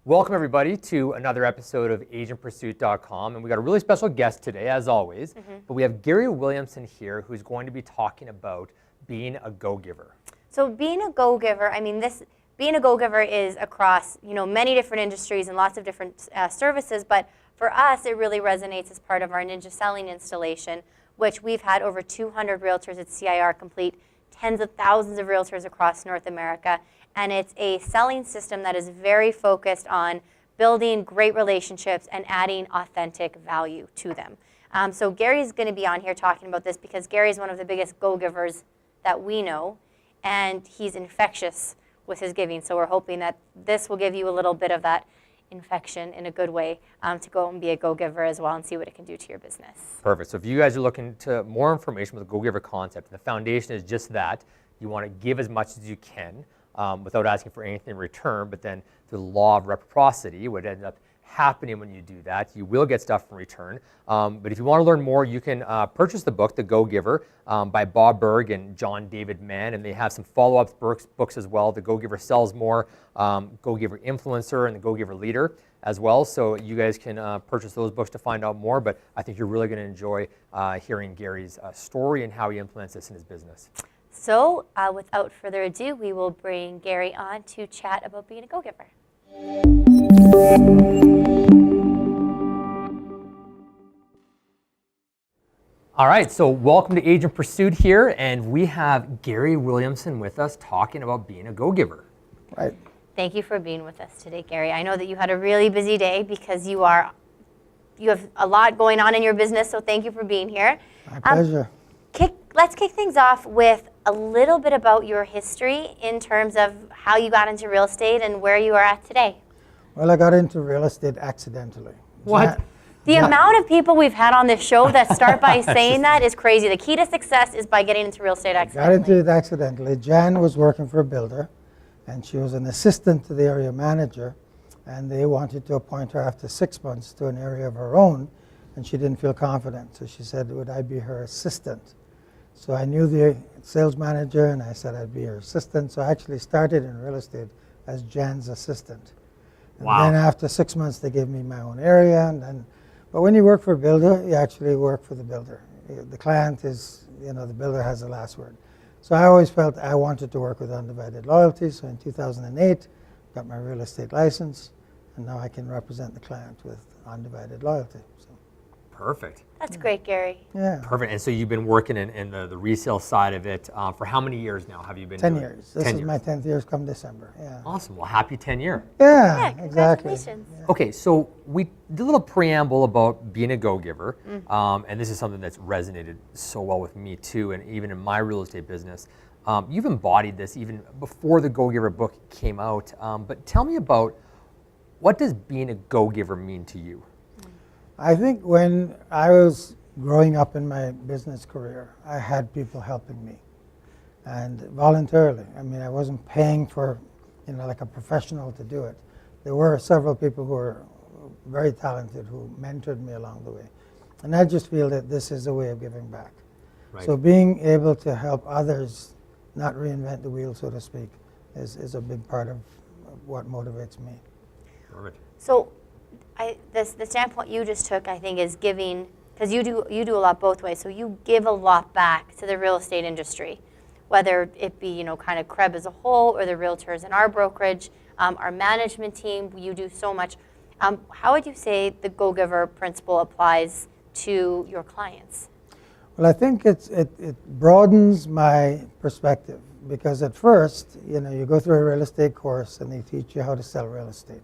Welcome everybody to another episode of agentpursuit.com, and we got a really special guest today, as always. But we have Gary Williamson here, who's going to be talking about being a go-giver. So being a go-giver, being a go-giver is across many different industries and lots of different services. But for us, it really resonates as part of our Ninja Selling installation, which we've had over 200 realtors at CIR complete, tens of thousands of realtors across North America. And it's a selling system that is very focused on building great relationships and adding authentic value to them. So Gary's going to be on here talking about this because Gary's one of the biggest go-givers that we know, and he's infectious with his giving. So we're hoping that this will give you a little bit of that infection in a good way to go and be a go-giver as well and see what it can do to your business. Perfect. So if you guys are looking to more information with the go-giver concept, the foundation is just that. You want to give as much as you can. Without asking for anything in return, but then the law of reciprocity would end up happening when you do that. You will get stuff in return. But if you want to learn more, you can purchase the book, The Go-Giver, by Bob Berg and John David Mann, and they have some follow-up books as well. The Go-Giver Sells More, Go-Giver Influencer, and The Go-Giver Leader as well. So you guys can purchase those books to find out more, but I think you're really going to enjoy hearing Gary's story and how he implements this in his business. So without further ado, we will bring Gary on to chat about being a go-giver. All right, so welcome to Agent Pursuit here, and we have Gary Williamson with us talking about being a go-giver. Right. Thank you for being with us today, Gary. I know that you had a really busy day because you have a lot going on in your business, so thank you for being here. My pleasure. Let's kick things off with a little bit about your history in terms of how you got into real estate and where you are at today. Well, I got into real estate accidentally. What? The amount of people we've had on this show that start by saying that is crazy. The key to success is by getting into real estate accidentally. Got into it accidentally. Jan was working for a builder, and she was an assistant to the area manager, and they wanted to appoint her after 6 months to an area of her own, and she didn't feel confident. So she said, would I be her assistant? So I knew the sales manager, and I said I'd be her assistant. So I actually started in real estate as Jan's assistant. And Wow. then after 6 months, they gave me my own area. But when you work for a builder, you actually work for the builder. The client is, the builder has the last word. So I always felt I wanted to work with undivided loyalty. So in 2008, got my real estate license, and now I can represent the client with undivided loyalty. So. Perfect. That's great, Gary. Yeah. Perfect. And so you've been working in the resale side of it for how many years now have you been 10 doing years. it? This 10 is years. my 10th year come December. Yeah. Awesome. Well, happy 10 year. Yeah, exactly. Congratulations. Yeah. Okay, so we did a little preamble about being a go-giver, and this is something that's resonated so well with me too, and even in my real estate business. You've embodied this even before the Go-Giver book came out, but tell me about what does being a go-giver mean to you? I think when I was growing up in my business career, I had people helping me, and voluntarily. I mean, I wasn't paying for, like a professional to do it. There were several people who were very talented who mentored me along the way. And I just feel that this is a way of giving back. Right. So being able to help others not reinvent the wheel, so to speak, is a big part of what motivates me. Perfect. So the standpoint you just took, I think, is giving, because you do a lot both ways. So you give a lot back to the real estate industry, whether it be kind of CREB as a whole or the realtors in our brokerage, our management team. You do so much. How would you say the go-giver principle applies to your clients? Well, I think it broadens my perspective, because at first, you go through a real estate course and they teach you how to sell real estate,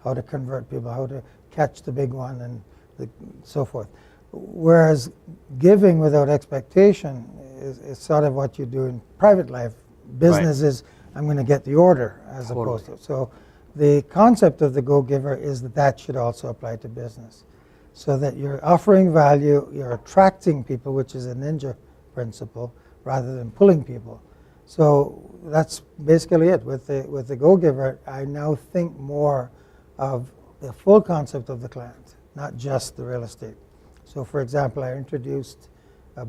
how to convert people, how to catch the big one, and so forth. Whereas giving without expectation is sort of what you do in private life. Business is, I'm going to get the order, as opposed to. So the concept of the go-giver is that should also apply to business. So that you're offering value, you're attracting people, which is a ninja principle, rather than pulling people. So that's basically it. With the go-giver, I now think more of the full concept of the client, not just the real estate. So for example, I introduced a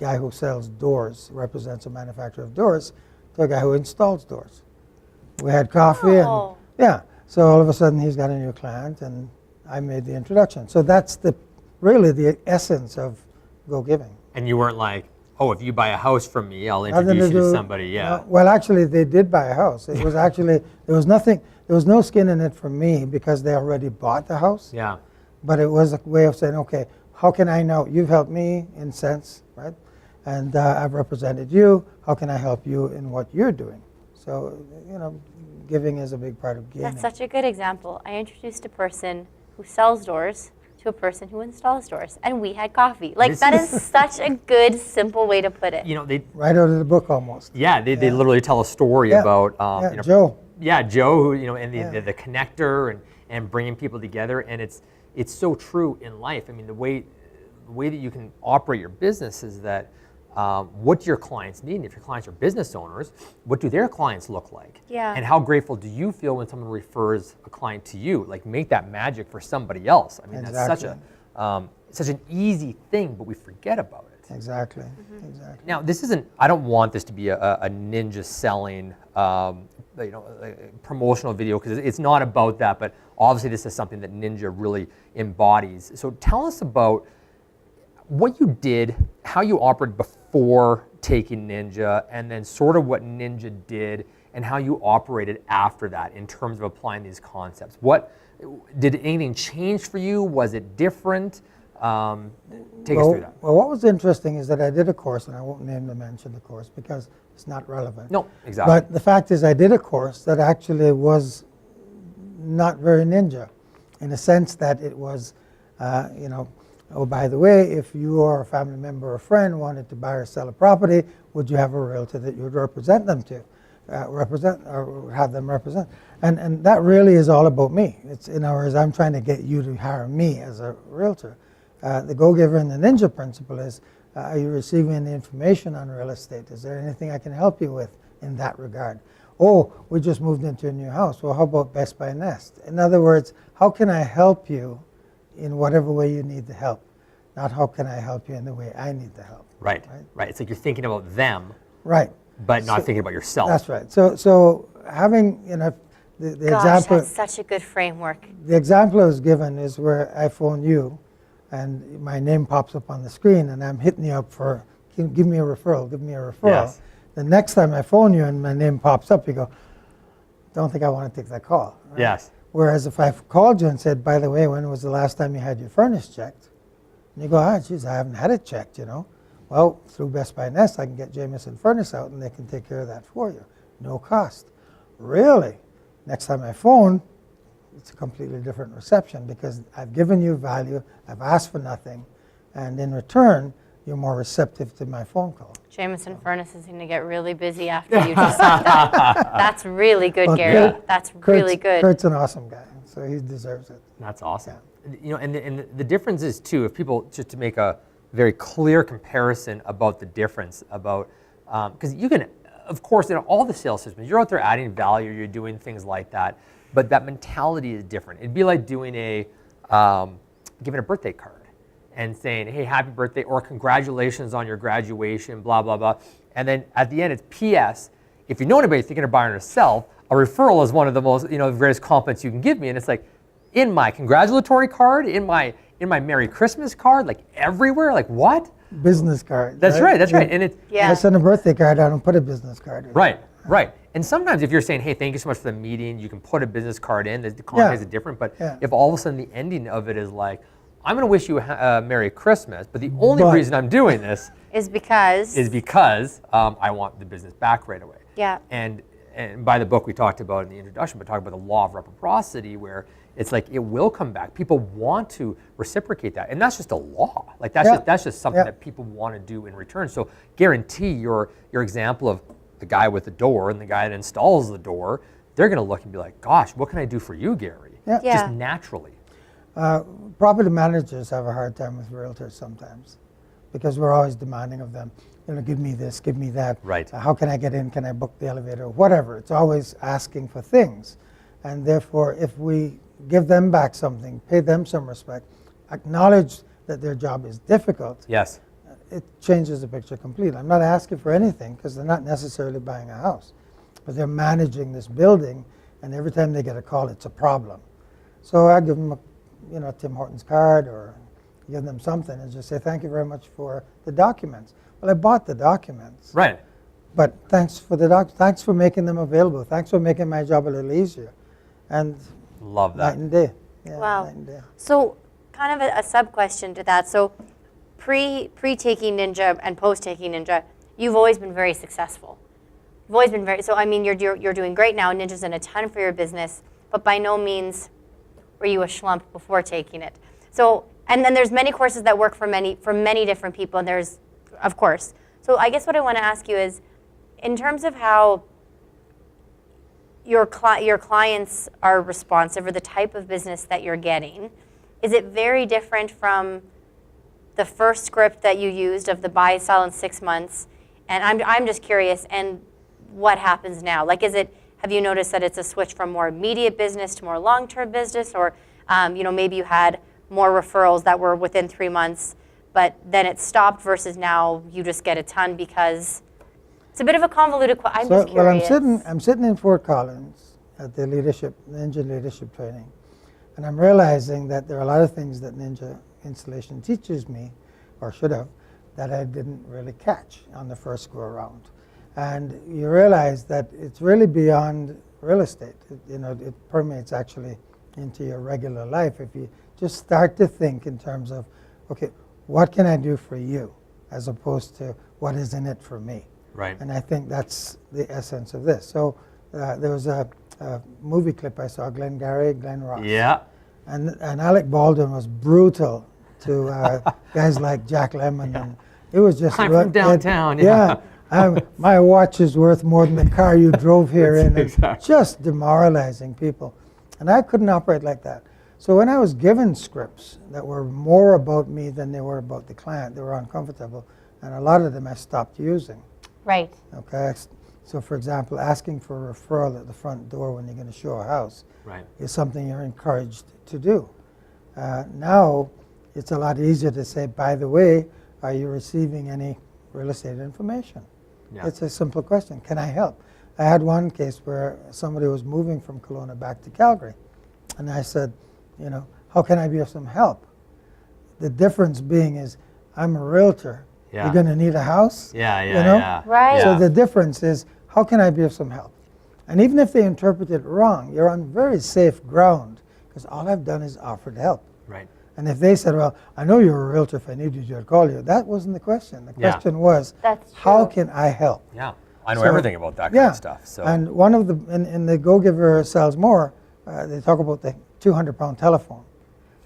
guy who sells doors, represents a manufacturer of doors, to a guy who installs doors. We had coffee, and So all of a sudden he's got a new client, and I made the introduction. So that's really the essence of Go Giving. And you weren't like, oh, if you buy a house from me, I'll Nothing introduce you to do- somebody. Yeah. Well, actually, they did buy a house. It was actually, there was nothing, there was no skin in it for me because they already bought the house. Yeah. But it was a way of saying, okay, how can I know? You've helped me in sense, right? And I've represented you. How can I help you in what you're doing? So, giving is a big part of giving. That's such a good example. I introduced a person who sells doors to a person who installs doors, and we had coffee. Like, This that is such a good, simple way to put it. They Right out of the book almost. they literally tell a story Yeah. about Yeah, Joe. Yeah, Joe, who and Yeah. the connector and bringing people together, and it's so true in life. I mean, the way that you can operate your business is that what do your clients need? And if your clients are business owners, what do their clients look like? Yeah. And how grateful do you feel when someone refers a client to you? Like, make that magic for somebody else. I mean, that's such an easy thing, but we forget about it. Exactly. Exactly. Now, this isn't. I don't want this to be a ninja selling, a promotional video, because it's not about that. But obviously, this is something that Ninja really embodies. So, tell us about what you did, how you operated before taking Ninja, and then sort of what Ninja did, and how you operated after that in terms of applying these concepts. Did anything change for you? Was it different? Take us through that. Well, what was interesting is that I did a course, and I won't name the mention the course because it's not relevant. No, exactly. But the fact is, I did a course that actually was not very ninja, in a sense that it was, oh, by the way, if you or a family member or friend wanted to buy or sell a property, would you have a realtor that you would represent them to? Have them represent. And that really is all about me. It's, in other words, I'm trying to get you to hire me as a realtor. The Go-Giver and the Ninja principle is, are you receiving the information on real estate? Is there anything I can help you with in that regard? Oh, we just moved into a new house. Well, how about Best Buy Nest? In other words, how can I help you in whatever way you need the help? Not how can I help you in the way I need the help. Right. It's like you're thinking about them, Right. but not thinking about yourself. That's right. So having, the Gosh, example. that's such a good framework. The example I was given is where I phone you, and my name pops up on the screen, and I'm hitting you up for, give me a referral, give me a referral. Yes. The next time I phone you and my name pops up, you go, don't think I want to take that call. Right? Yes. Whereas if I called you and said, by the way, when was the last time you had your furnace checked? And you go, geez, I haven't had it checked, Well, through Best Buy Nest, I can get Jameson Furnace out, and they can take care of that for you. No cost. Really? Next time I phone, it's a completely different reception because I've given you value, I've asked for nothing, and in return, you're more receptive to my phone call. Jameson Furnace is going to get really busy after you just said that. That's really good, Well, Gary. Kurt- That's really good. Kurt's an awesome guy, so he deserves it. That's awesome. And the difference is too, if people, just to make a very clear comparison about the difference about, because you can, of course, in all the sales systems, you're out there adding value, you're doing things like that, but that mentality is different. It'd be like doing giving a birthday card and saying, hey, happy birthday, or congratulations on your graduation, blah, blah, blah. And then at the end, it's P.S. If you know anybody thinking of buying or sell, a referral is one of the most, greatest compliments you can give me. And it's like, in my congratulatory card, in my Merry Christmas card, like everywhere, like what? Business card. That's right, that's right. And it's, Yeah. I send a birthday card, I don't put a business card in. right. And sometimes if you're saying, hey, thank you so much for the meeting, you can put a business card in, the context is different, but if all of a sudden the ending of it is like, I'm gonna wish you a Merry Christmas, but the only reason I'm doing this is because I want the business back right away. Yeah. And by the book we talked about in the introduction, but talked about the law of reciprocity, where it's like it will come back. People want to reciprocate that, and that's just a law. Like that's just something that people want to do in return. So guarantee your example of the guy with the door and the guy that installs the door, they're going to look and be like, "Gosh, what can I do for you, Gary?" Yeah. Just naturally. Property managers have a hard time with realtors sometimes because we're always demanding of them, give me this, give me that. Right. How can I get in? Can I book the elevator? Whatever. It's always asking for things. And therefore, if we give them back something, pay them some respect, acknowledge that their job is difficult, Yes. it changes the picture completely. I'm not asking for anything because they're not necessarily buying a house, but they're managing this building, and every time they get a call, it's a problem. So I give them a, Tim Hortons card or give them something and just say, thank you very much for the documents. Well, I bought the documents. Right. But thanks for thanks for making them available. Thanks for making my job a little easier. And Love that. night and day. Yeah, Wow. night and day. So kind of a sub-question to that. So pre-taking Ninja and post-taking Ninja, you've always been very successful. You've always been so I mean, you're doing great now. Ninja's done a ton for your business, but by no means were you a schlump before taking it. So, and then there's many courses that work for many different people, and there's, of course. So I guess what I want to ask you is, in terms of how your clients are responsive or the type of business that you're getting, is it very different from the first script that you used of the buy, sell in 6 months? And I'm just curious, and what happens now? Like, have you noticed that it's a switch from more immediate business to more long-term business, or maybe you had more referrals that were within 3 months, but then it stopped versus now you just get a ton because it's a bit of a convoluted question. I'm just curious. Well, I'm sitting in Fort Collins at the Ninja leadership training, and I'm realizing that there are a lot of things that Ninja installation teaches me, or should have, that I didn't really catch on the first go around. And you realize that it's really beyond real estate. It permeates actually into your regular life if you just start to think in terms of, okay, what can I do for you, as opposed to what is in it for me. Right. And I think that's the essence of this. So there was a movie clip I saw, Glenn Ross. Yeah. And Alec Baldwin was brutal to guys like Jack Lemmon. Yeah. And it was just... I'm from downtown. My watch is worth more than the car you drove here in. Exactly. Just demoralizing people. And I couldn't operate like that. So when I was given scripts that were more about me than they were about the client, they were uncomfortable. And a lot of them I stopped using. Right. Okay. So for example, asking for a referral at the front door when you're going to show a house is something you're encouraged to do. Now, it's a lot easier to say, by the way, are you receiving any real estate information? Yeah. It's a simple question. Can I help? I had one case where somebody was moving from Kelowna back to Calgary. And I said, how can I be of some help? The difference being is I'm a realtor. Yeah. You're going to need a house. Yeah. Right. So the difference is, how can I be of some help? And even if they interpret it wrong, you're on very safe ground, because all I've done is offered help. Right. And if they said, well, I know you're a realtor, if I needed you, I'd call you. That wasn't the question. The question was, how can I help? Yeah, I know everything about that kind of stuff. So. And one of in the Go Giver Sells More, they talk about the 200-pound telephone.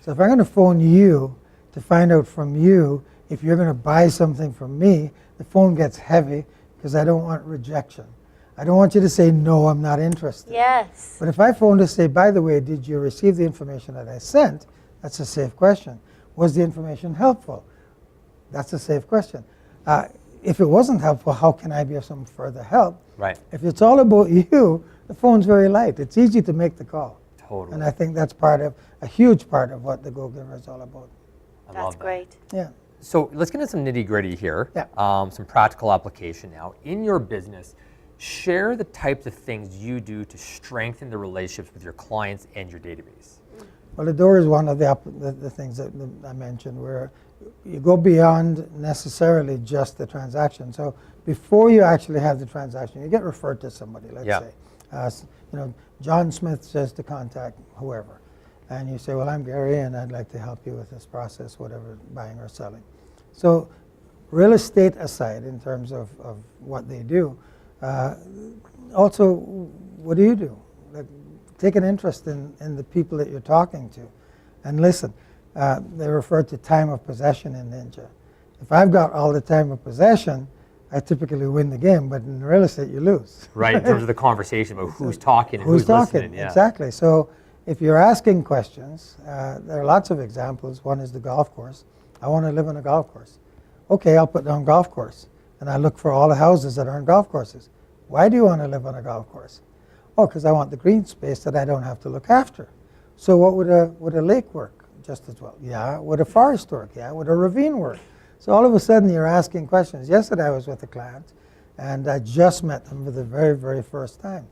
So if I'm going to phone you to find out from you if you're going to buy something from me, the phone gets heavy because I don't want rejection. I don't want you to say, no, I'm not interested. Yes. But if I phone to say, by the way, did you receive the information that I sent? That's a safe question. Was the information helpful? That's a safe question. If it wasn't helpful, how can I be of some further help? Right. If it's all about you, the phone's very light. It's easy to make the call. Totally. And I think that's a huge part of what the Go Giver is all about. That's great. Yeah. So let's get into some nitty gritty here. Yeah. Some practical application now. In your business, share the types of things you do to strengthen the relationships with your clients and your database. Well, the door is one of the things that I mentioned, where you go beyond necessarily just the transaction. So before you actually have the transaction, you get referred to somebody, let's say. John Smith says to contact whoever. And you say, well, I'm Gary, and I'd like to help you with this process, whatever, buying or selling. So real estate aside, in terms of what they do, also, what do you do? Take an interest in the people that you're talking to, and listen. They refer to time of possession in Ninja. If I've got all the time of possession, I typically win the game, but in real estate, you lose. Right, in terms of the conversation about who's talking and who's listening. Yeah. Exactly. So if you're asking questions, there are lots of examples. One is the golf course. I want to live on a golf course. Okay, I'll put down golf course, and I look for all the houses that are on golf courses. Why do you want to live on a golf course? Oh, because I want the green space that I don't have to look after. So what would a lake work? Just as well. Yeah. Would a forest work? Yeah. Would a ravine work? So all of a sudden you're asking questions. Yesterday I was with a client, and I just met them for the very, very first time.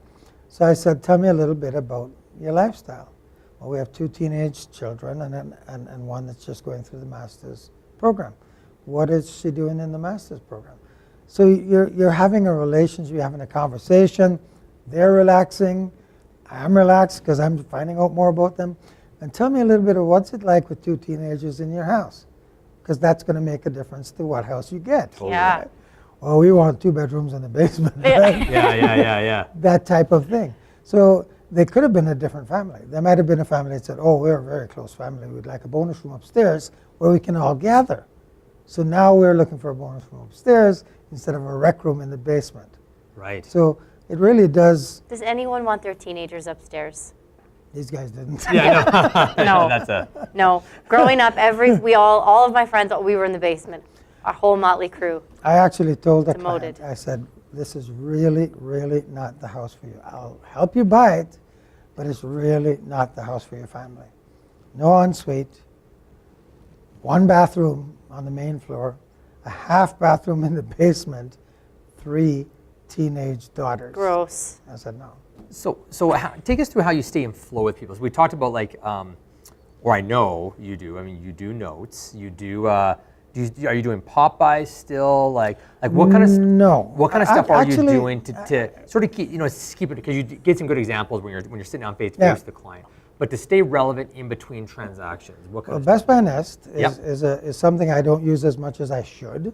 So I said, tell me a little bit about your lifestyle. Well, we have 2 teenage children and one that's just going through the master's program. What is she doing in the master's program? So you're having a relationship, you're having a conversation, they're relaxing, I'm relaxed because I'm finding out more about them. And tell me a little bit of what's it like with 2 teenagers in your house, because that's going to make a difference to what house you get. Yeah. Right? Well, we want 2 bedrooms in the basement, right? Yeah. That type of thing. So they could have been a different family. There might have been a family that said, oh, we're a very close family. We'd like a bonus room upstairs where we can all gather. So now we're looking for a bonus room upstairs instead of a rec room in the basement. Right. So it really does. Does anyone want their teenagers upstairs? These guys didn't. Yeah, No. That's a. No. Growing up, all of my friends, we were in the basement. Our whole motley crew. I actually told the Demoted. client, I said, this is really, really not the house for you. I'll help you buy it, but it's really not the house for your family. No ensuite, 1 bathroom on the main floor, a half bathroom in the basement, 3 teenage daughters. Gross. I said, no. So take us through how you stay in flow with people. So we talked about or I know you do. I mean, you do notes. You do. Are you doing pop buys still? Like what kind of No. What kind of stuff are Actually, you doing to sort of keep keep it, because you get some good examples when you're sitting down face to face with the client, but to stay relevant in between transactions. What kind Well, of Best Buy Nest Yep. is something I don't use as much as I should,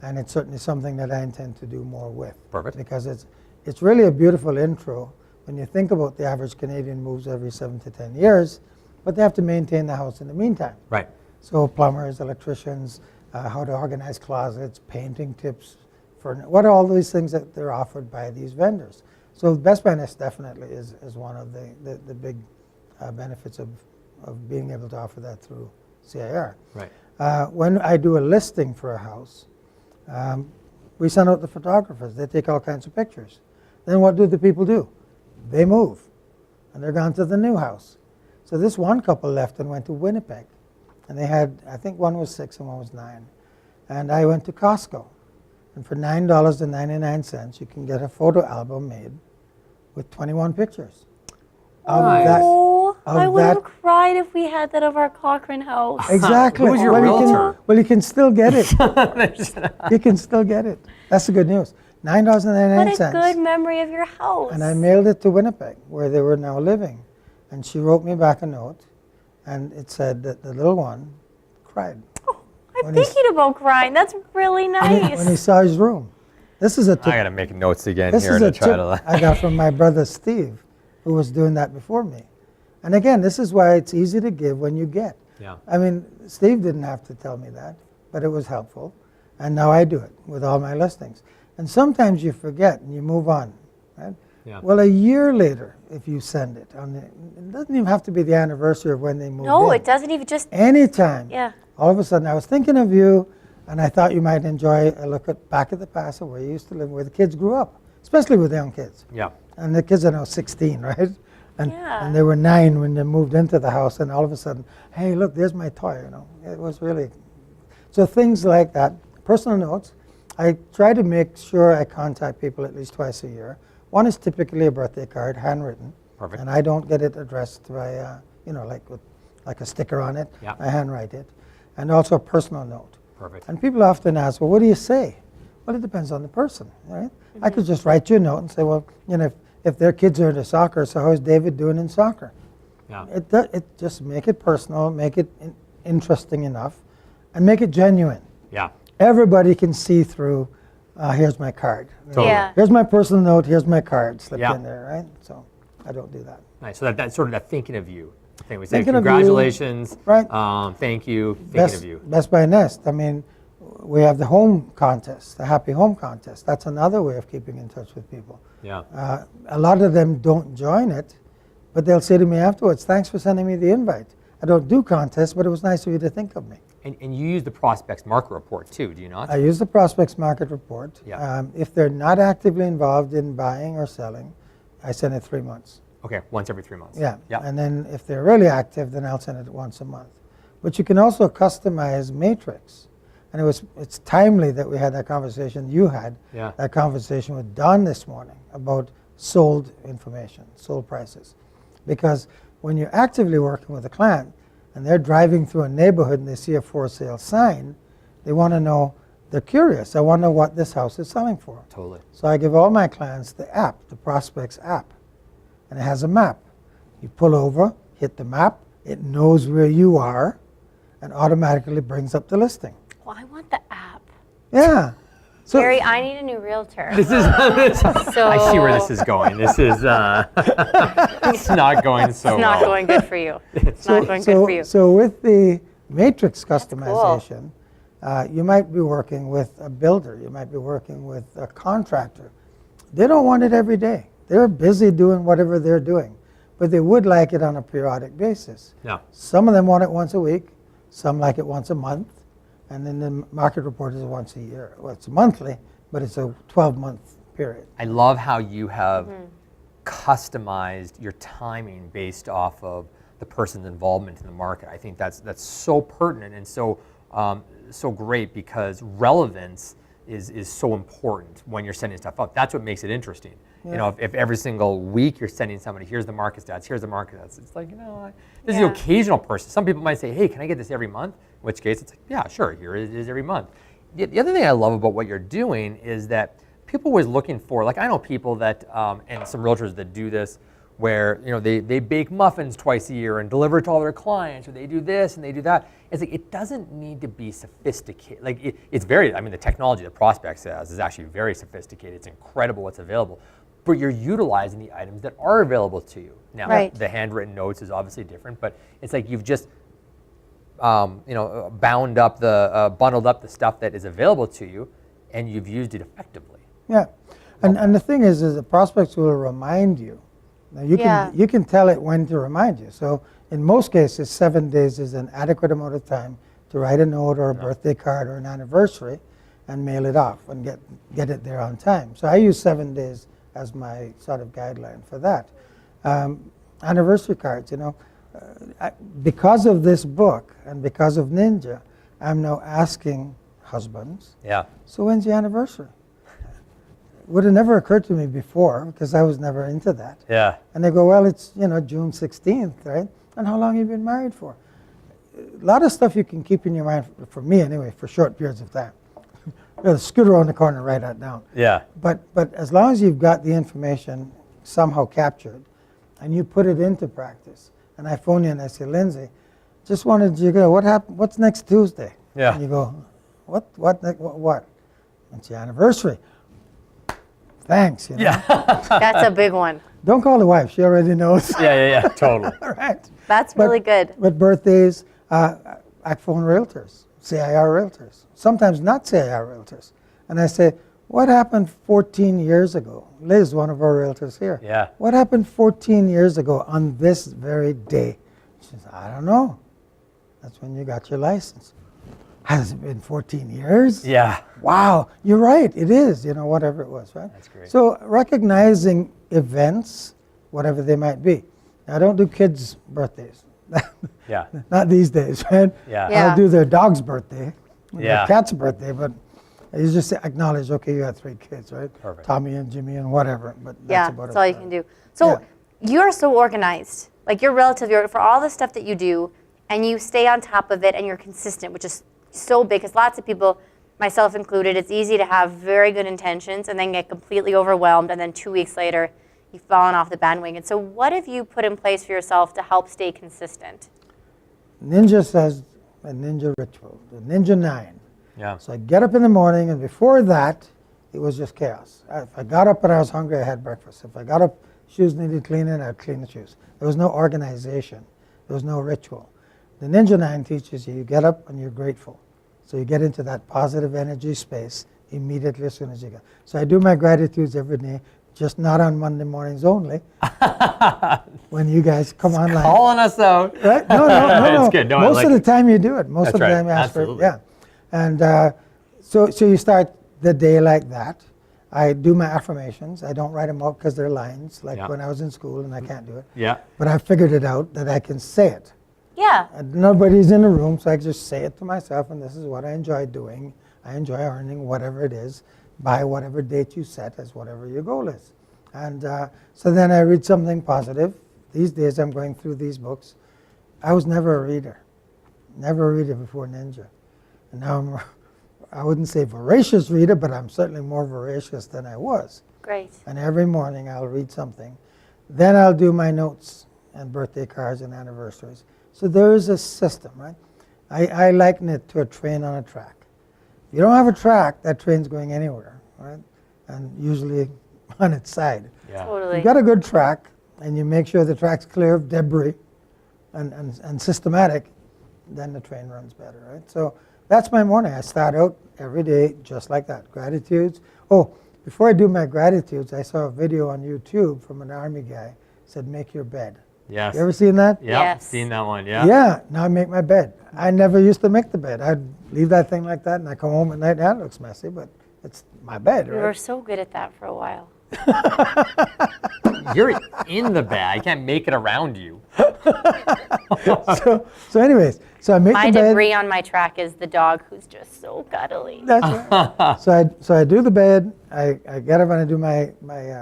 and it's certainly something that I intend to do more with. Perfect. Because it's really a beautiful intro when you think about the average Canadian moves every 7 to 10 years, but they have to maintain the house in the meantime. Right. So plumbers, electricians, how to organize closets, painting tips, what are all these things that they're offered by these vendors. So Best Buy Nest definitely is one of the big benefits of being able to offer that through CIR. Right. When I do a listing for a house, we send out the photographers. They take all kinds of pictures. Then what do the people do? They move, and they're gone to the new house. So this one couple left and went to Winnipeg, and they had, I think one was 6 and one was 9. And I went to Costco, and for $9.99, you can get a photo album made with 21 pictures. Oh, I would have that- cried if we had that of our Cochrane house. Exactly. Who was your realtor? You can still get it. You can still get it. That's the good news. $9.99. What a good memory of your house. And I mailed it to Winnipeg, where they were now living. And she wrote me back a note, and it said that the little one cried I'm thinking about crying. That's really nice. when he saw his room. This is a tip. I gotta make notes again This here is to a try tip to. I got from my brother Steve, who was doing that before me. And again, this is why it's easy to give when you get. Yeah. I mean, Steve didn't have to tell me that, but it was helpful. And now I do it with all my listings. And sometimes you forget and you move on, right? Yeah. Well, a year later, if you send it, it doesn't even have to be the anniversary of when they moved in. No, it doesn't even just. Anytime. Yeah. All of a sudden, I was thinking of you, and I thought you might enjoy a look back at the past of where you used to live, where the kids grew up, especially with young kids. Yeah. And the kids are now 16, right? Yeah. And they were 9 when they moved into the house, and all of a sudden, hey, look, there's my toy, It was really, so things like that. Personal notes, I try to make sure I contact people at least twice a year. One is typically a birthday card, handwritten. Perfect. And I don't get it addressed by, like a sticker on it. Yeah. I handwrite it. And also a personal note. Perfect. And people often ask, well, what do you say? Well, it depends on the person, right? I could just write you a note and say, well, if their kids are into soccer, so how is David doing in soccer? Yeah. It just make it personal, make it interesting enough, and make it genuine. Yeah. Everybody can see through, here's my card. Totally. Yeah. Here's my personal note, here's my card slipped Yeah. in there, right? So I don't do that. Nice. So that's sort of that thinking of you thing. We say Thinking of you, congratulations. right. Thank you. Thinking of you. Best Buy Nest. I mean, we have the home contest, the Happy Home Contest. That's another way of keeping in touch with people. Yeah. A lot of them don't join it, but they'll say to me afterwards, thanks for sending me the invite. I don't do contests, but it was nice of you to think of me. And you use the prospects market report too, do you not? I use the Prospects Market Report. Yeah. If they're not actively involved in buying or selling, I send it 3 months. Okay, once every 3 months. Yeah. Yeah. And then if they're really active, then I'll send it once a month. But you can also customize matrix. And it's timely that we had that conversation you had, Yeah. that conversation with Don this morning about sold information, sold prices. Because when you're actively working with a client and they're driving through a neighborhood and they see a for sale sign, they want to know, they're curious. I want to know what this house is selling for. Totally. So I give all my clients the app, the Prospects app, and it has a map. You pull over, hit the map, it knows where you are, and automatically brings up the listing. Well, I want the app. Yeah. So, Gary, I need a new realtor. This is. So I see where this is going. This is. It's not going so It's not well. going good for you. It's not going good for you. So with the matrix cool. customization, you might be working with a builder. You might be working with a contractor. They don't want it every day. They're busy doing whatever they're doing, but they would like it on a periodic basis. Yeah. Some of them want it once a week. Some like it once a month. And then the market report is once a year. Well, it's monthly, but it's a 12-month period. I love how you have customized your timing based off of the person's involvement in the market. I think that's so pertinent and so so great, because relevance is so important when you're sending stuff out. That's what makes it interesting. Yeah. You know, if every single week you're sending somebody, here's the market stats, here's the market stats. It's like, you know, there's the occasional person. Some people might say, hey, can I get this every month? In which case it's like, yeah, sure, here it is every month. The other thing I love about what you're doing is that people are always looking for, like I know people that, and some realtors that do this, where you know they bake muffins twice a year and deliver it to all their clients, or they do this and they do that. It's like, it doesn't need to be sophisticated. Like it's very, I mean, the technology that Prospects has is actually very sophisticated. It's incredible what's available. But you're utilizing the items that are available to you. Now, the handwritten notes is obviously different, but it's like you've just bundled up the stuff that is available to you, and you've used it effectively. Yeah, and the thing is the Prospects will remind you. Now you can tell it when to remind you. So in most cases, 7 days is an adequate amount of time to write a note or a birthday card or an anniversary, and mail it off and get it there on time. So I use 7 days as my sort of guideline for that. Anniversary cards, because of this book and because of Ninja, I'm now asking husbands, so when's your anniversary? Would have never occurred to me before, because I was never into that. Yeah. And they go, well, it's June 16th, right? And how long have you been married for? A lot of stuff you can keep in your mind, for me anyway, for short periods of time. Scoot around the corner and write that down. Yeah. But as long as you've got the information somehow captured, and you put it into practice, and I phone you and I say, Lindsay, just wanted you to go, what happened? What's next Tuesday? Yeah. And you go, what? It's your anniversary. Thanks. Yeah. That's a big one. Don't call the wife. She already knows. Yeah, totally. All right. That's really good. But birthdays, I phone realtors, CIR realtors, sometimes not CIR realtors. And I say, what happened 14 years ago? Liz, one of our realtors here. Yeah. What happened 14 years ago on this very day? She says, I don't know. That's when you got your license. Has it been 14 years? Yeah. Wow, you're right, it is, whatever it was, right? That's great. So recognizing events, whatever they might be. Now, I don't do kids' birthdays. Yeah. Not these days, right? Yeah. Yeah. I'll do their dog's birthday, their Yeah. cat's birthday, but you just acknowledge, okay, you had 3 kids, right? Perfect. Tommy and Jimmy and whatever, but Yeah, that's about that's all you can do. So you're so organized. Like you're relative for all the stuff that you do, and you stay on top of it, and you're consistent, which is so big, because lots of people, myself included, it's easy to have very good intentions and then get completely overwhelmed, and then 2 weeks later, you've fallen off the bandwagon. So what have you put in place for yourself to help stay consistent? Ninja says a ninja ritual, the Ninja 9. Yeah. So I get up in the morning, and before that, it was just chaos. If I got up and I was hungry, I had breakfast. If I got up, shoes needed cleaning, I'd clean the shoes. There was no organization. There was no ritual. The Ninja 9 teaches you get up and you're grateful. So you get into that positive energy space immediately as soon as you get. So I do my gratitudes every day, just not on Monday mornings only. When you guys come online. Calling us out. Right? No. It's good. No, Most of the time you do it. Most of the right. time you ask Absolutely. for it. Yeah. And so you start the day like that. I do my affirmations. I don't write them out because they're lines, like when I was in school and I can't do it. Yeah. But I figured it out that I can say it. Yeah. And nobody's in the room, so I just say it to myself, and this is what I enjoy doing. I enjoy earning whatever it is by whatever date you set as whatever your goal is. And so then I read something positive. These days I'm going through these books. I was never a reader. Never a reader before Ninja. And now I'm, I wouldn't say voracious reader, but I'm certainly more voracious than I was. Great. And every morning I'll read something. Then I'll do my notes and birthday cards and anniversaries. So there is a system, right? I liken it to a train on a track. If you don't have a track, that train's going anywhere, right? And usually on its side. Yeah. Totally. You've got a good track, and you make sure the track's clear of debris and systematic, then the train runs better, right? So that's my morning. I start out every day just like that. Gratitudes. Oh, before I do my gratitudes, I saw a video on YouTube from an Army guy. Said, make your bed. Yes. You ever seen that? Yeah, Yes. seen that one. Yeah. Yeah, now I make my bed. I never used to make the bed. I'd leave that thing like that, and I come home at night, and it looks messy, but it's my bed, We right? were so good at that for a while. You're in the bed. I can't make it around you. So anyways, so I make My the bed. debris on my track is the dog who's just so cuddly. That's right. So I do the bed. I get up and I do my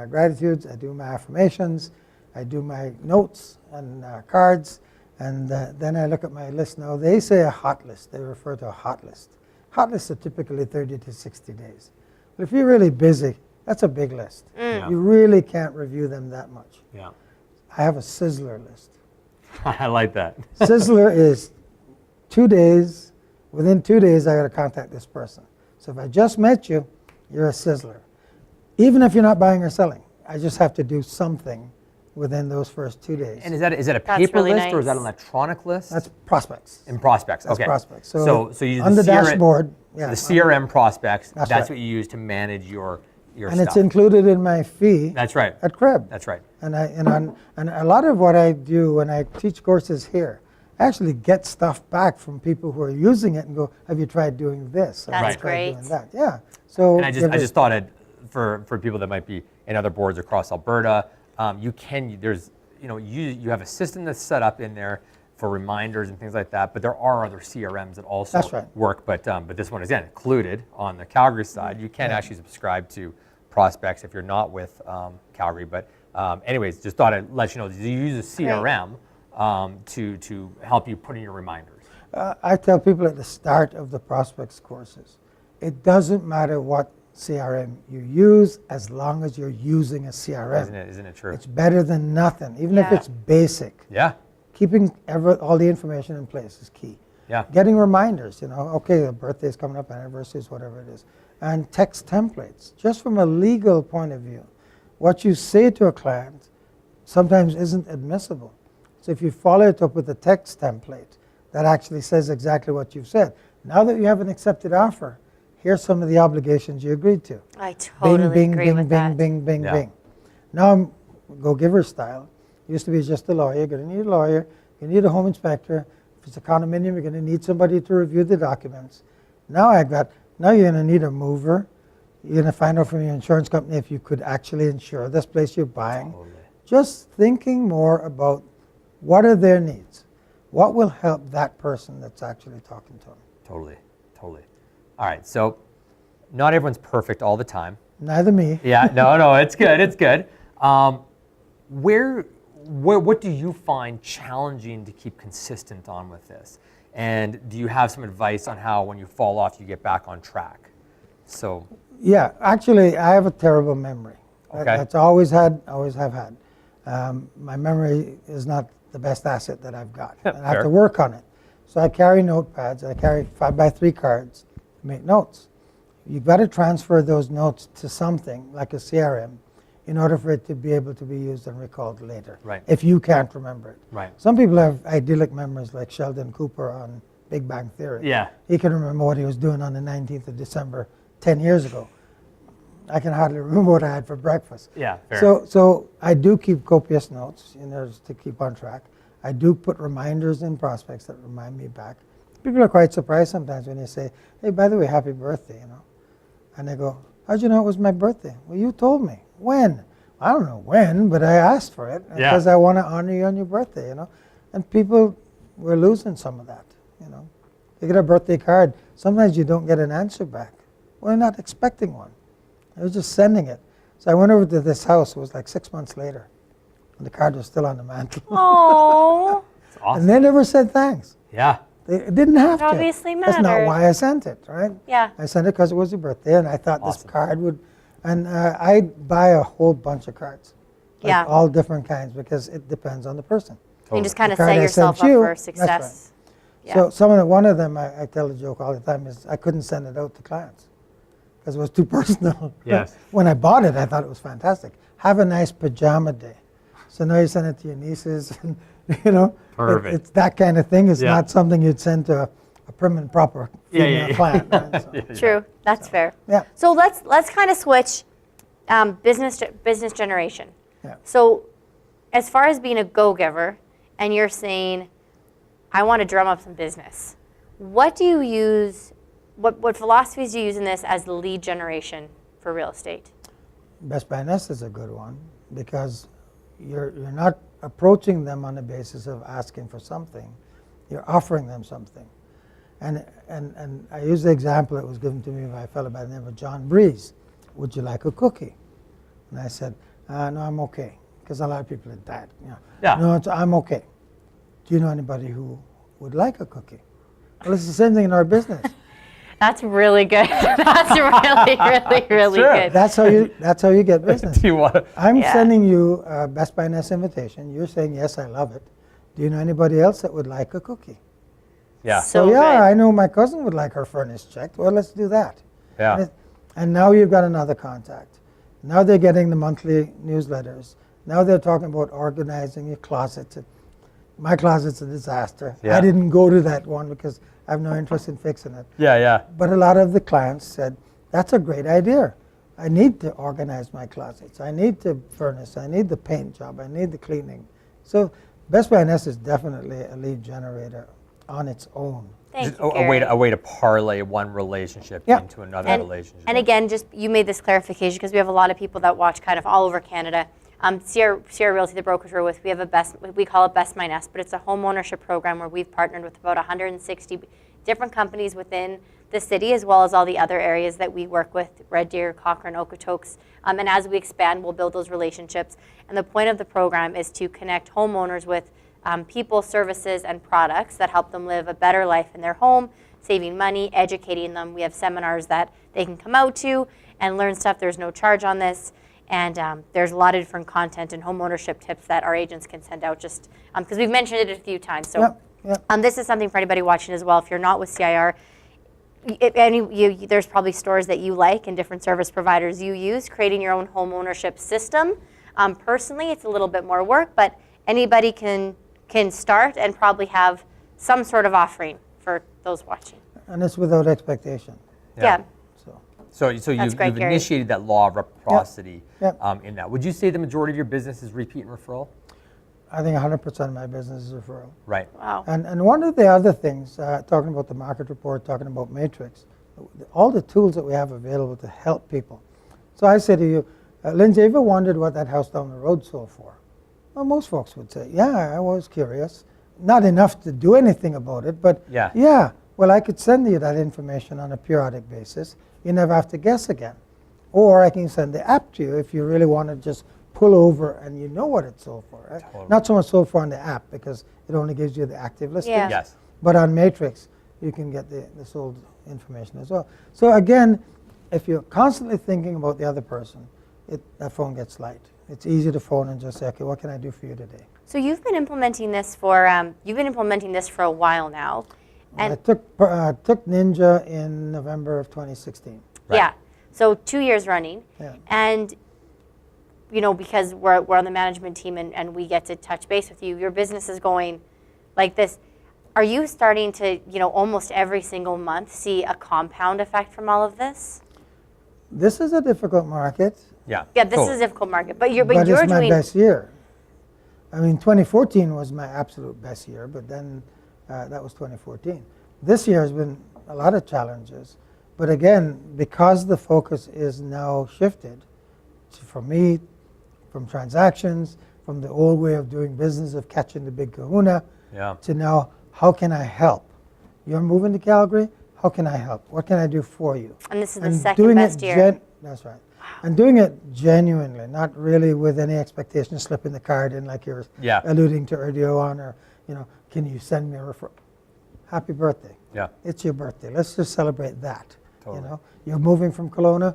gratitudes. I do my affirmations. I do my notes and cards. And then I look at my list. Now, they say a hot list. They refer to a hot list. Hot lists are typically 30 to 60 days. But if you're really busy, that's a big list. Yeah. You really can't review them that much. Yeah. I have a sizzler list. I like that. Sizzler is 2 days. Within 2 days, I got to contact this person. So if I just met you, you're a sizzler. Even if you're not buying or selling, I just have to do something within those first 2 days. And is that a That's paper really list or is that an nice. electronic list? That's prospects. in prospects. That's Okay. prospects. So you use on the CRM dashboard, yeah, the CRM prospects. That's That's right. what you use to manage your and stuff. it's included in my fee That's right. at CREB. That's right. And a lot of what I do when I teach courses here, I actually get stuff back from people who are using it and go, have you tried doing this? Have you That's tried great. doing that? Yeah. So And I just thought it for people that might be in other boards across Alberta, you have a system that's set up in there for reminders and things like that, but there are other CRMs that also That's right. work. But this one is again included on the Calgary side. You can actually subscribe to prospects if you're not with Calgary. But anyways, just thought I'd let you know you use a CRM to help you put in your reminders. I tell people at the start of the prospects courses, it doesn't matter what CRM you use as long as you're using a CRM. Isn't it true? It's better than nothing, even if Yeah. it's basic. Yeah. Keeping all the information in place is key. Yeah. Getting reminders, okay, the birthday's coming up, anniversaries, whatever it is. And text templates, just from a legal point of view. What you say to a client sometimes isn't admissible. So if you follow it up with a text template that actually says exactly what you've said, now that you have an accepted offer, here's some of the obligations you agreed to. I totally bing, agree bing, with bing, that. bing, bing, Yeah. bing. Now I'm go-giver style. Used to be just a lawyer. You're going to need a lawyer. You need a home inspector. If it's a condominium, you're going to need somebody to review the documents. Now you're going to need a mover. You're going to find out from your insurance company if you could actually insure this place you're buying. Totally. Just thinking more about what are their needs. What will help that person that's actually talking to them. Totally. All right, so not everyone's perfect all the time. Neither me. Yeah, no, it's good, it's good. What do you find challenging to keep consistent on with this? And do you have some advice on how when you fall off, you get back on track? So, Yeah, actually, I have a terrible memory. Okay. That's always have had. My memory is not the best asset that I've got. And I have Fair. to work on it. So I carry notepads. I carry 5x3 cards to make notes. You've got to transfer those notes to something like a CRM in order for it to be able to be used and recalled later. Right. If you can't remember it. right. Some people have idyllic memories like Sheldon Cooper on Big Bang Theory. Yeah. He can remember what he was doing on the 19th of December 10 years ago. I can hardly remember what I had for breakfast. Yeah, fair. So I do keep copious notes in order to keep on track. I do put reminders in prospects that remind me back. People are quite surprised sometimes when you say, hey, by the way, happy birthday, And they go, how'd you know it was my birthday? Well, you told me. When? I don't know when, but I asked for it Yeah. because I want to honor you on your birthday, And people, we're losing some of that, You get a birthday card, sometimes you don't get an answer back. Well, you're not expecting one. They're just sending it. So I went over to this house. It was like 6 months later, and the card was still on the mantle. Oh, It's awesome. And they never said thanks. Yeah. They didn't have It to. obviously That's not mattered. why I sent it, right? yeah. I sent it because it was your birthday, and I thought this Awesome. card would. And I buy a whole bunch of cards, like Yeah. all different kinds, because it depends on the person. You just kind of The card set I yourself sent up you, for that's success. Yeah. So one of them, I tell the joke all the time, is I couldn't send it out to clients because it was too personal. Yes. When I bought it, I thought it was fantastic. Have a nice pajama day. So now you send it to your nieces, and Perfect. it's that kind of thing. It's Yeah. not something you'd send to a prim and proper female client. Right? So, True. That's fair. yeah. So let's kind of switch business generation. Yeah. So as far as being a go-giver, and you're saying, I want to drum up some business. What do you use? What philosophies do you use in this as the lead generation for real estate? Best Buy Nest is a good one because you're not approaching them on the basis of asking for something. You're offering them something. And I use the example that was given to me by a fellow by the name of John Breeze. Would you like a cookie? And I said, no, I'm okay. Because a lot of people did that. Yeah. No, I'm okay. Do you know anybody who would like a cookie? Well, it's the same thing in our business. That's really good. That's really Sure. good. That's how you get business. Do you want to? I'm Yeah. sending you a Best Buy Nest invitation. You're saying, yes, I love it. Do you know anybody else that would like a cookie? Yeah. So yeah, good. I know my cousin would like her furnace checked. Well, let's do that. Yeah. And now you've got another contact. Now they're getting the monthly newsletters. Now they're talking about organizing your closets. My closet's a disaster. Yeah. I didn't go to that one because I have no interest in fixing it. Yeah. But a lot of the clients said, that's a great idea. I need to organize my closets. I need to furnace. I need the paint job. I need the cleaning. So Best Buy Nest is definitely a lead generator on its own. Thank Just you, a way to parlay one relationship Yeah. into another And, relationship. and again, just you made this clarification because we have a lot of people that watch kind of all over Canada. Sierra Realty, the brokers we're with, we have we call it Best My Nest, but it's a home ownership program where we've partnered with about 160 different companies within the city, as well as all the other areas that we work with, Red Deer, Cochrane, Okotoks. And as we expand, we'll build those relationships. And the point of the program is to connect homeowners with people, services, and products that help them live a better life in their home, saving money, educating them. We have seminars that they can come out to and learn stuff. There's no charge on this. And there's a lot of different content and home ownership tips that our agents can send out just because we've mentioned it a few times. So this is something for anybody watching as well. If you're not with CIR, there's probably stores that you like and different service providers you use. Creating your own home ownership system. Personally, it's a little bit more work, but anybody can start and probably have some sort of offering for those watching. And it's without expectation. Yeah. So That's you've great, Gary. initiated that law of reciprocity Yep. in that. Would you say the majority of your business is repeat and referral? I think 100% of my business is referral. Right. Wow. And one of the other things, talking about the market report, talking about Matrix, all the tools that we have available to help people. So I say to you, Lindsay, ever wondered what that house down the road sold for? Well, most folks would say, yeah, I was curious. Not enough to do anything about it, but Yeah. Well, I could send you that information on a periodic basis. You never have to guess again. Or I can send the app to you if you really want to just pull over and you know what it sold for. Right? Totally. Not so much sold for on the app because it only gives you the active listings. Yeah. Yes. But on Matrix, you can get the sold information as well. So again, if you're constantly thinking about the other person, that phone gets light. It's easy to phone and just say, okay, what can I do for you today? So you've been implementing this for a while now. And I took Ninja in November of 2016. Right. Yeah, so 2 years running. Yeah. And because we're on the management team and we get to touch base with you, your business is going like this. Are you starting to, almost every single month see a compound effect from all of this? This is a difficult market, Yeah, this is a difficult market, but you're but it's my doing. best year. I mean, 2014 was my absolute best year, but then that was 2014. This year has been a lot of challenges, but again, because the focus is now shifted for me from transactions, from the old way of doing business of catching the big kahuna, to now, how can I help? You're moving to Calgary, how can I help? What can I do for you? And this is the second best year. That's right. And doing it genuinely, not really with any expectation of slipping the card in like you're Yeah. alluding to earlier on, or, can you send me a referral? Happy birthday. Yeah. It's your birthday. Let's just celebrate that. Totally. You're moving from Kelowna.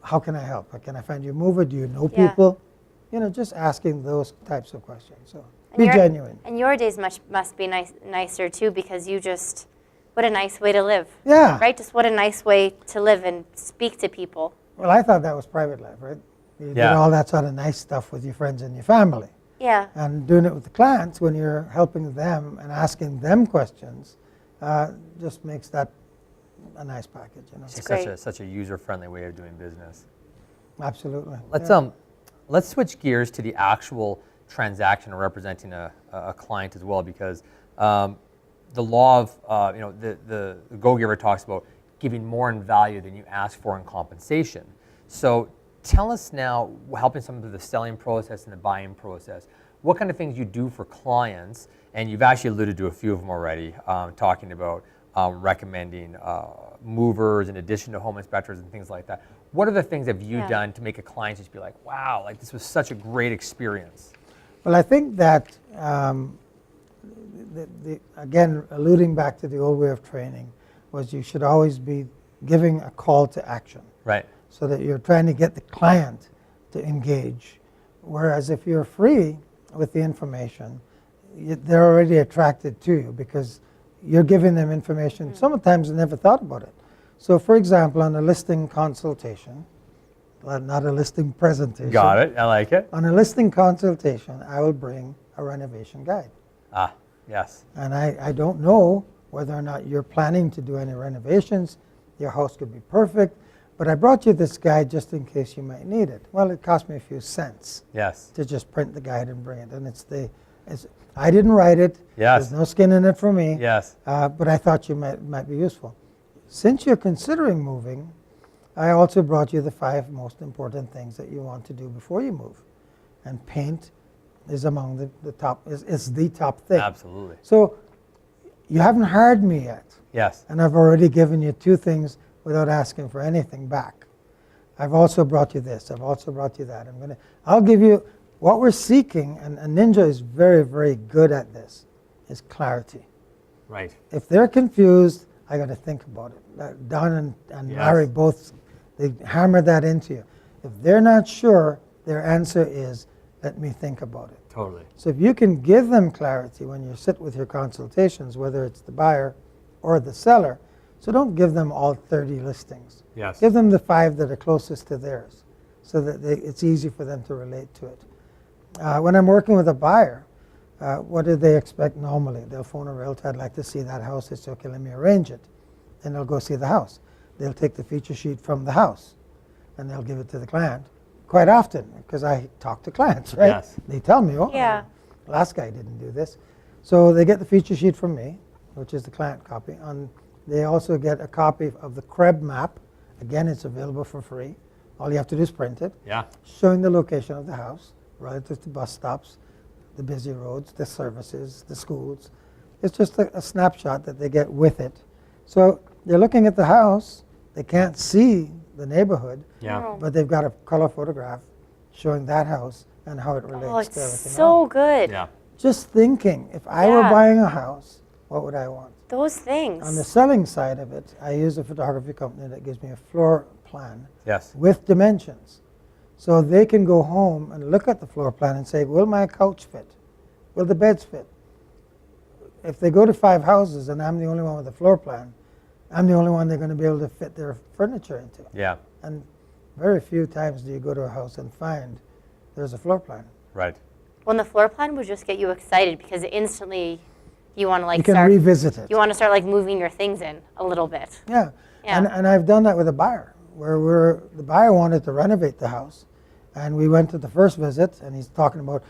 How can I help? Can I find you a mover? Do you know Yeah. people? Just asking those types of questions. So And be your- genuine. And your days must be nicer too, because what a nice way to live. Yeah. Right? Just what a nice way to live and speak to people. Well, I thought that was private life, right? You did Yeah. all that sort of nice stuff with your friends and your family. Yeah. And doing it with the clients when you're helping them and asking them questions just makes that a nice package. It's great. such a user-friendly way of doing business. Absolutely. Let's switch gears to the actual transaction of representing a client as well, because the law of the Go-Giver talks about giving more in value than you ask for in compensation. So tell us now, helping some of the selling process and the buying process, what kind of things you do for clients, and you've actually alluded to a few of them already, talking about recommending movers in addition to home inspectors and things like that. What are the things have you done to make a client just be like, wow, like this was such a great experience? Well, I think that, again, alluding back to the old way of training, was you should always be giving a call to action. Right. So that you're trying to get the client to engage. Whereas if you're free with the information, they're already attracted to you because you're giving them information. Sometimes they never thought about it. So for example, on a listing consultation, not a listing presentation. Got it. I like it. On a listing consultation, I will bring a renovation guide. Ah, yes. And I don't know whether or not you're planning to do any renovations. Your house could be perfect, but I brought you this guide just in case you might need it. Well, it cost me a few cents Yes. to just print the guide and bring it. And I didn't write it. Yes. There's no skin in it for me. Yes. But I thought you might be useful. Since you're considering moving, I also brought you the 5 most important things that you want to do before you move. And paint is among the top, is the top thing. Absolutely. So you haven't hired me yet. Yes. And I've already given you 2 things without asking for anything back. I've also brought you this. I've also brought you that. I'll give you what we're seeking, and Ninja is very, very good at this, is clarity. Right. If they're confused, I got to think about it. Don and Yes. Larry both, they hammer that into you. If they're not sure, their answer is, let me think about it. Totally. So if you can give them clarity when you sit with your consultations, whether it's the buyer or the seller, so don't give them all 30 listings. Yes. Give them the 5 that are closest to theirs so that it's easy for them to relate to it. When I'm working with a buyer, what do they expect normally? They'll phone a realtor, I'd like to see that house. It's okay, let me arrange it. And they'll go see the house. They'll take the feature sheet from the house and they'll give it to the client. Quite often, because I talk to clients, right? Yes. They tell me, oh, Yeah. last guy didn't do this. So they get the feature sheet from me, which is the client copy. And they also get a copy of the CREB map. Again, it's available for free. All you have to do is print it, Yeah. showing the location of the house relative to bus stops, the busy roads, the services, the schools. It's just a snapshot that they get with it. So they're looking at the house. They can't see the neighborhood, Yeah. Oh. but they've got a color photograph showing that house and how it relates Oh, to everything it's so else. good. Yeah. Just thinking, if I were Yeah. buying a house, what would I want? Those things. On the selling side of it, I use a photography company that gives me a floor plan Yes. with dimensions. So they can go home and look at the floor plan and say, will my couch fit? Will the beds fit? If they go to 5 houses and I'm the only one with a floor plan, I'm the only one they're going to be able to fit their furniture into. Yeah. And very few times do you go to a house and find there's a floor plan. Right. When the floor plan would just get you excited because instantly you want to You can start. revisit it. You want to start moving your things in a little bit. Yeah. Yeah. And I've done that with a buyer, where the buyer wanted to renovate the house. And we went to the first visit, and he's talking about,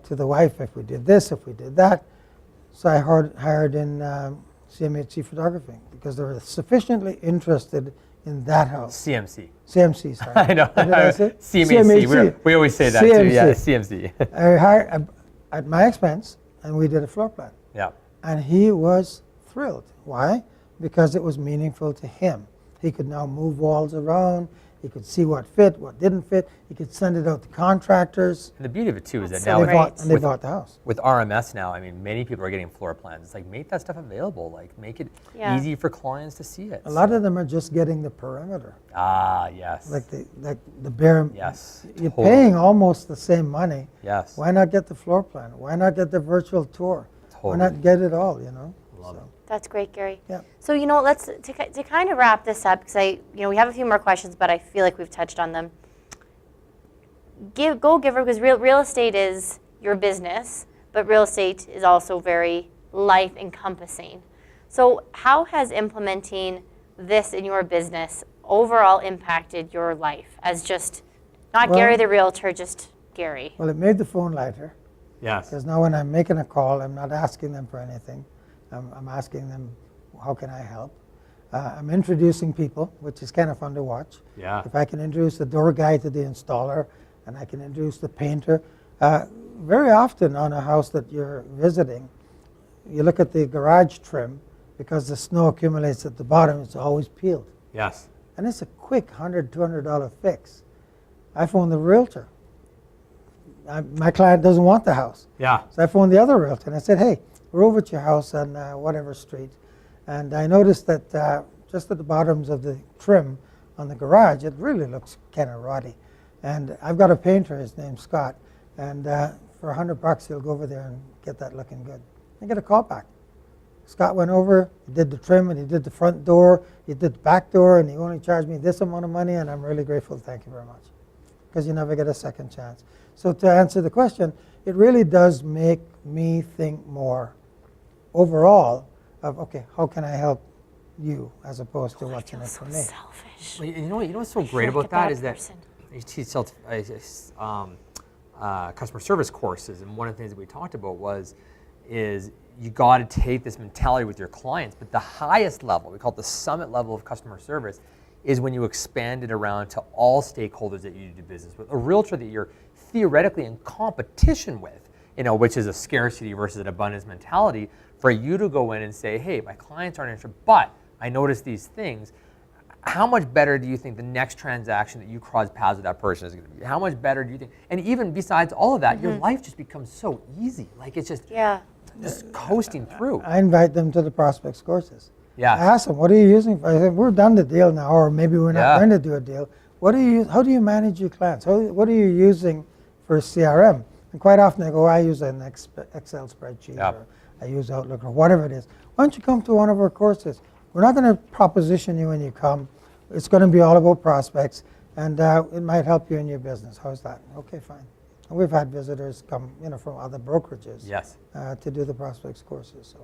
to the wife, if we did this, if we did that. So I hired in CMHC photography because they were sufficiently interested in that house. CMC. CMC, sorry. I know. What did I say? CMHC. We always say that too. Yeah. CMC. CMC. I hired at my expense, and we did a floor plan. Yeah. And he was thrilled. Why? Because it was meaningful to him. He could now move walls around. He could see what fit, what didn't fit. He could send it out to contractors. And the beauty of it too is that That's now so with, great. They bought the house. with RMS now, I mean, many people are getting floor plans. It's like, make that stuff available. Like, make it Yeah. easy for clients to see it. A lot of them are just getting the perimeter, Ah, yes. like the bare. Yes. You're totally. paying almost the same money. Yes. Why not get the floor plan? Why not get the virtual tour? Why Totally. not get it all? You know. Love it. That's great, Gary. Yeah. So let's to kind of wrap this up, because we have a few more questions, but I feel like we've touched on them. Go Giver, because real estate is your business, but real estate is also very life encompassing. So how has implementing this in your business overall impacted your life as just not Well- Gary the Realtor, just Gary? Well, it made the phone lighter Yes. because now when I'm making a call, I'm not asking them for anything. I'm asking them, how can I help? I'm introducing people, which is kind of fun to watch. Yeah. If I can introduce the door guy to the installer, and I can introduce the painter. Very often on a house that you're visiting, you look at the garage trim, because the snow accumulates at the bottom, it's always peeled. Yes. And it's a quick $100, $200 fix. I phoned the realtor. My client doesn't want the house. Yeah. So I phoned the other realtor and I said, hey, we're over at your house on whatever street. And I noticed that just at the bottoms of the trim on the garage, it really looks kind of rotty. And I've got a painter, his name's Scott. And for $100, he'll go over there and get that looking good. I get a call back. Scott went over, he did the trim, and he did the front door, he did the back door, and he only charged me this amount of money, and I'm really grateful. Thank you very much. Because you never get a second chance. So to answer the question, it really does make me think more overall of, okay, how can I help you as opposed to what's in it for me? Selfish. Well, you know what's so I feel great like about a that bad is that person. I teach customer service courses, and one of the things that we talked about is you got to take this mentality with your clients, but the highest level, we call it the summit level of customer service, is when you expand it around to all stakeholders that you do business with. A realtor that you're theoretically in competition with, which is a scarcity versus an abundance mentality, for you to go in and say, hey, my clients aren't interested, but I noticed these things. How much better do you think the next transaction that you cross paths with that person is going to be? How much better do you think? And even besides all of that, your life just becomes so easy. Like it's just coasting through. I invite them to the prospects courses. Yeah. I ask them, what are you using? I said, we're done the deal now, or maybe we're not going to do a deal. How do you manage your clients? What are you using for CRM? And quite often they go, I use an Excel spreadsheet, or I use Outlook, or whatever it is. Why don't you come to one of our courses? We're not going to proposition you when you come. It's going to be all about prospects, and it might help you in your business. How's that? Okay, fine. And we've had visitors come, from other brokerages to do the prospects courses.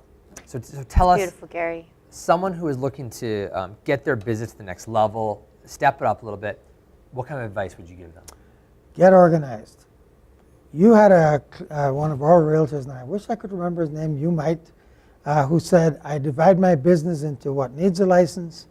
So tell us, Beautiful, Gary. someone who is looking to get their business to the next level, step it up a little bit, what kind of advice would you give them? Get organized. You had one of our realtors, and I wish I could remember his name, you might, who said, I divide my business into what needs a license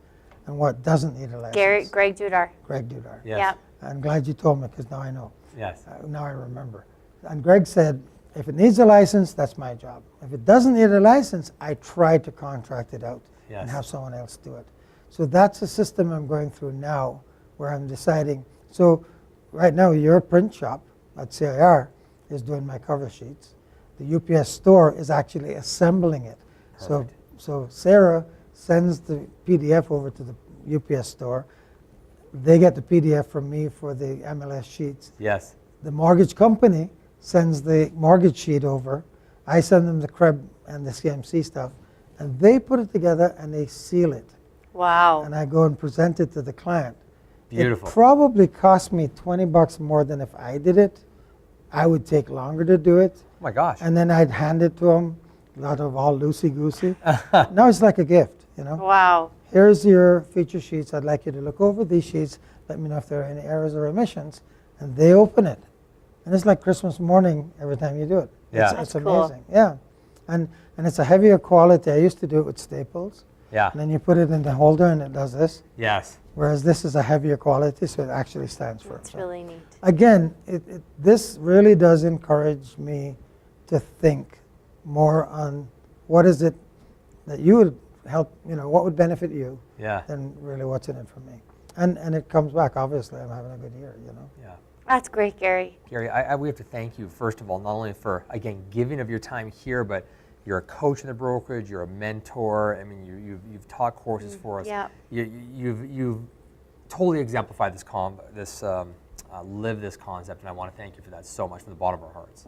and what doesn't need a license. Greg Dudar. Greg Dudar. Yes. Yeah. I'm glad you told me, because now I know. Yes. Now I remember. And Greg said, if it needs a license, that's my job. If it doesn't need a license, I try to contract it out and have someone else do it. So that's a system I'm going through now, where I'm deciding. So right now, your print shop at CIR is doing my cover sheets. The UPS store is actually assembling it. So Sarah sends the PDF over to the UPS store. They get the PDF from me for the MLS sheets. Yes. The mortgage company sends the mortgage sheet over. I send them the CREB and the CMC stuff, and they put it together and they seal it. Wow. And I go and present it to the client. Beautiful. It probably cost me $20 more than if I did it. I would take longer to do it. Oh my gosh. And then I'd hand it to them, a lot of all loosey-goosey. Now it's like a gift, Wow. Here's your feature sheets. I'd like you to look over these sheets. Let me know if there are any errors or omissions. And they open it. And it's like Christmas morning every time you do it. Yeah. It's That's cool. amazing. Yeah. And it's a heavier quality. I used to do it with staples. Yeah. And then you put it in the holder and it does this. Yes. Whereas this is a heavier quality, so it actually stands for That's itself. really neat. Again, this really does encourage me to think more on what is it that you would help, what would benefit you Yeah. than really what's in it for me. And it comes back. Obviously, I'm having a good year, you know. Yeah. That's great, Gary. Gary, we have to thank you, first of all, not only for, again, giving of your time here, but you're a coach in the brokerage, you're a mentor. I mean, you've taught courses for us. Yeah. You've totally exemplified live this concept, and I want to thank you for that so much from the bottom of our hearts.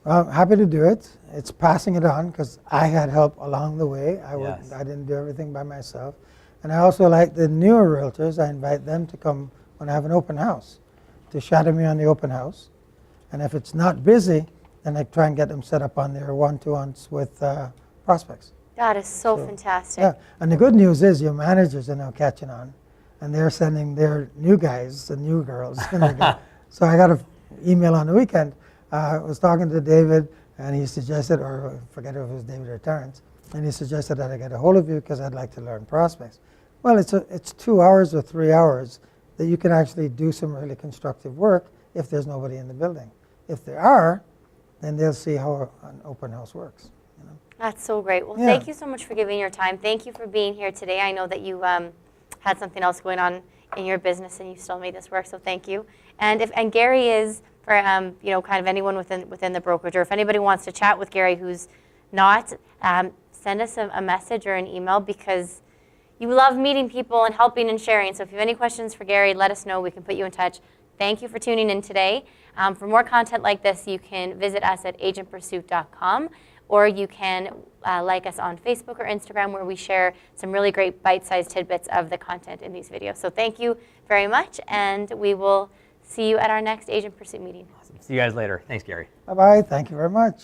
Well, I'm happy to do it. It's passing it on because I had help along the way. Yes. I didn't do everything by myself. And I also like the newer realtors. I invite them to come when I have an open house, to shadow me on the open house. And if it's not busy, then I try and get them set up on their one-to-ones with prospects. That is so fantastic. Yeah, and the good news is your managers are now catching on, and they're sending their new guys and new girls. So I got an email on the weekend. I was talking to David, and he suggested, or I forget if it was David or Terrence, and he suggested that I get a hold of you because I'd like to learn prospects. Well, it's 2 hours or 3 hours that you can actually do some really constructive work if there's nobody in the building. If there are, then they'll see how an open house works. You know? That's so great. Well, Yeah. thank you so much for giving your time. Thank you for being here today. I know that you had something else going on in your business, and you still made this work. So thank you. And Gary is for you know, kind of anyone within the brokerage, or if anybody wants to chat with Gary who's not, send us a message or an email, because you love meeting people and helping and sharing. So if you have any questions for Gary, let us know. We can put you in touch. Thank you for tuning in today. For more content like this, you can visit us at agentpursuit.com, or you can like us on Facebook or Instagram, where we share some really great bite-sized tidbits of the content in these videos. So thank you very much, and we will see you at our next Agent Pursuit meeting. Awesome. See you guys later. Thanks, Gary. Bye-bye. Thank you very much.